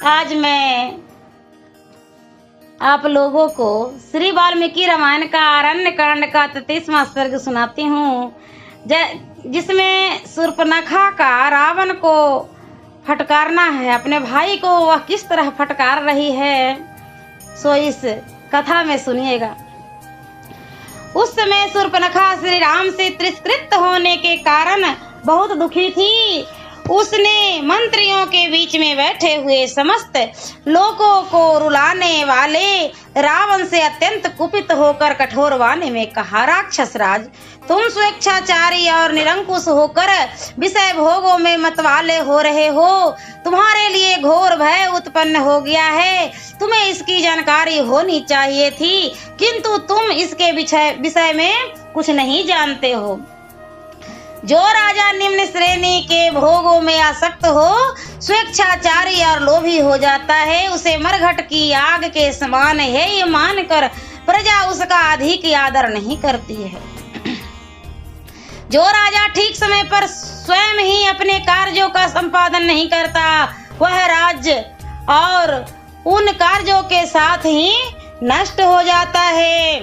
आज मैं आप लोगों को श्री वाल्मीकि रामायण का अरण्य कांड का 33वां सर्ग सुनाती हूँ, जिसमें शूर्पणखा का रावण को फटकारना है। अपने भाई को वह किस तरह फटकार रही है, सो इस कथा में सुनिएगा। उस समय शूर्पणखा श्री राम से तिरस्कृत होने के कारण बहुत दुखी थी। उसने मंत्रियों के बीच में बैठे हुए समस्त लोगों को रुलाने वाले रावण से अत्यंत कुपित होकर कठोर वाणी में कहा, राक्षस राज, तुम स्वेच्छाचारी और निरंकुश होकर विषय भोगों में मतवाले हो रहे हो। तुम्हारे लिए घोर भय उत्पन्न हो गया है। तुम्हें इसकी जानकारी होनी चाहिए थी, किंतु तुम इसके विषय में कुछ नहीं जानते हो। जो राजा निम्न श्रेणी के भोगों में आसक्त हो, स्वेच्छाचारी और लोभी हो जाता है, उसे मरघट की आग के समान है ये मानकर प्रजा उसका अधिक आदर नहीं करती है। जो राजा ठीक समय पर स्वयं ही अपने कार्यों का संपादन नहीं करता, वह राज्य और उन कार्यों के साथ ही नष्ट हो जाता है।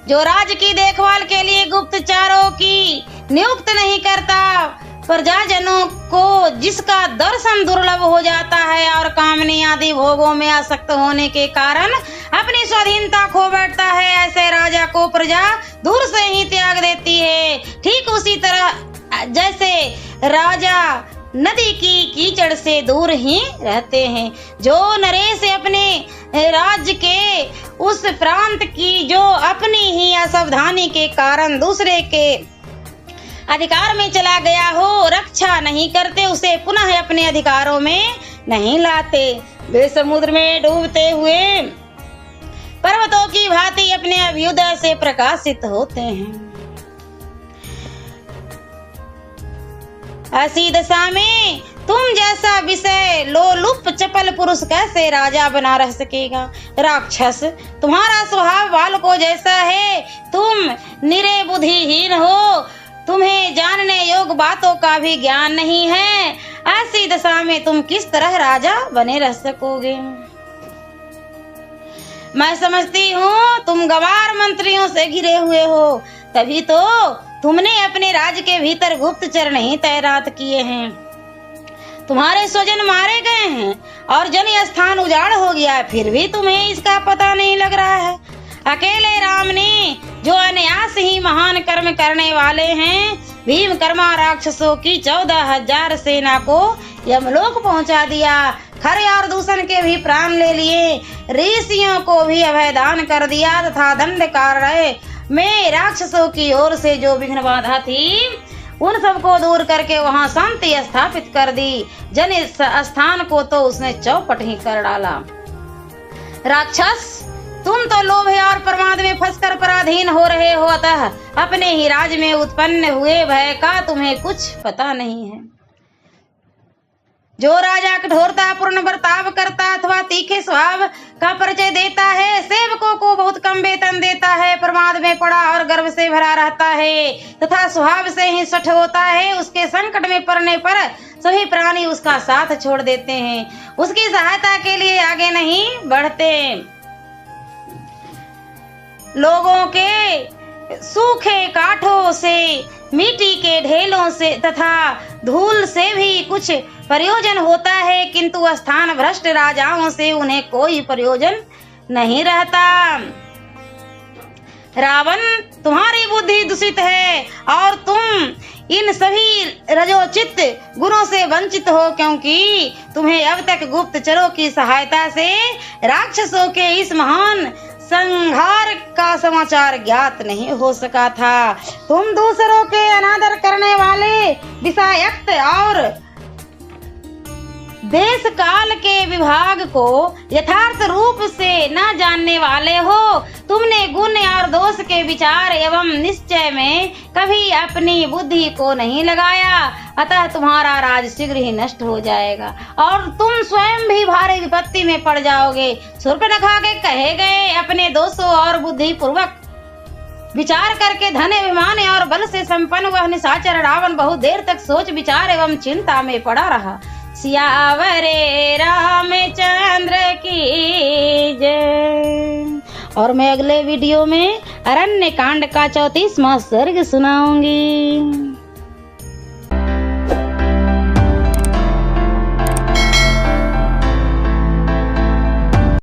जो राज्य की देखभाल के लिए गुप्तचरों की नियुक्त नहीं करता, प्रजाजनों को जिसका दर्शन दुर्लभ हो जाता है और कामनी आदि भोगों में आसक्त होने के कारण अपनी स्वाधीनता खो बैठता है, ऐसे राजा को प्रजा दूर से ही त्याग देती है। ठीक उसी तरह जैसे राजा नदी की कीचड़ से दूर ही रहते हैं। जो नरेश अपने राज्य के उस प्रांत की जो अपनी ही असावधानी के कारण दूसरे के अधिकार में चला गया हो, रक्षा नहीं करते, उसे पुनः अपने अधिकारों में नहीं लाते। वे समुद्र में डूबते हुए पर्वतों की भांति अपने अभ्युदय से प्रकाशित होते हैं। ऐसी दशा में तुम जैसा विषय लोलुप चपल पुरुष कैसे राजा बना रह सकेगा। राक्षस, तुम्हारा स्वभाव बालकों जैसा है। तुम निरे बुद्धिहीन हो, तुम्हें जानने योग्य बातों का भी ज्ञान नहीं है। ऐसी दशा में तुम किस तरह राजा बने रह सकोगे। मैं समझती हूँ तुम गवार मंत्रियों से घिरे हुए हो, तभी तो तुमने अपने राज्य के भीतर गुप्तचर नहीं तैनात किए हैं। तुम्हारे स्वजन मारे गए हैं और जन स्थान उजाड़ हो गया है, फिर भी तुम्हें इसका पता नहीं लग रहा है। अकेले राम ने जो अनायास ही महान कर्म करने वाले हैं, भीम कर्मा राक्षसों की 14,000 सेना को यमलोक पहुंचा दिया, खरे और दूषण के भी प्राण ले लिए, ऋषियों को भी अभयदान कर दिया तथा दंड कार्य में राक्षसों की ओर से जो विघ्न बाधा थी उन सबको दूर करके वहां शांति स्थापित कर दी। जन स्थान को तो उसने चौपट ही कर डाला। राक्षस, तुम तो लोभ और प्रमाद में फंसकर पराधीन हो रहे हो, अतः अपने ही राज्य में उत्पन्न हुए भय का तुम्हें कुछ पता नहीं है। जो राजा कठोरता पूर्ण बर्ताव करता अथवा तीखे स्वभाव का परिचय देता है, सेवकों को बहुत कम वेतन देता है, प्रमाद में पड़ा और गर्व से भरा रहता है तथा स्वभाव से ही सठ होता है, उसके संकट में पड़ने पर सभी प्राणी उसका साथ छोड़ देते हैं, उसकी सहायता के लिए आगे नहीं बढ़ते। लोगों के सूखे काठों से, मिट्टी के ढेलों से तथा धूल से भी कुछ प्रयोजन होता है, किंतु स्थान भ्रष्ट राजाओं से उन्हें कोई प्रयोजन नहीं रहता। रावण, तुम्हारी बुद्धि दूषित है और तुम इन सभी रजोचित गुणों से वंचित हो, क्योंकि तुम्हें अब तक गुप्तचरों की सहायता से राक्षसों के इस महान संहार का समाचार ज्ञात नहीं हो सका था। तुम दूसरों के अनादर करने वाले, विषाक्त और देश काल के विभाग को यथार्थ रूप से न जानने वाले हो। तुमने गुण और दोष के विचार एवं निश्चय में कभी अपनी बुद्धि को नहीं लगाया, अतः तुम्हारा राज शीघ्र ही नष्ट हो जाएगा और तुम स्वयं भी भारी विपत्ति में पड़ जाओगे। शूर्पणखा के कहे गए अपने दोषों और बुद्धि पूर्वक विचार करके धन अभिमान और बल से संपन्न वह निशाचर रावण बहुत देर तक सोच विचार एवं चिंता में पड़ा रहा। सियावरे रामचंद्र की जय। और मैं अगले वीडियो में अरण्य कांड का 34वां सर्ग सुनाऊंगी।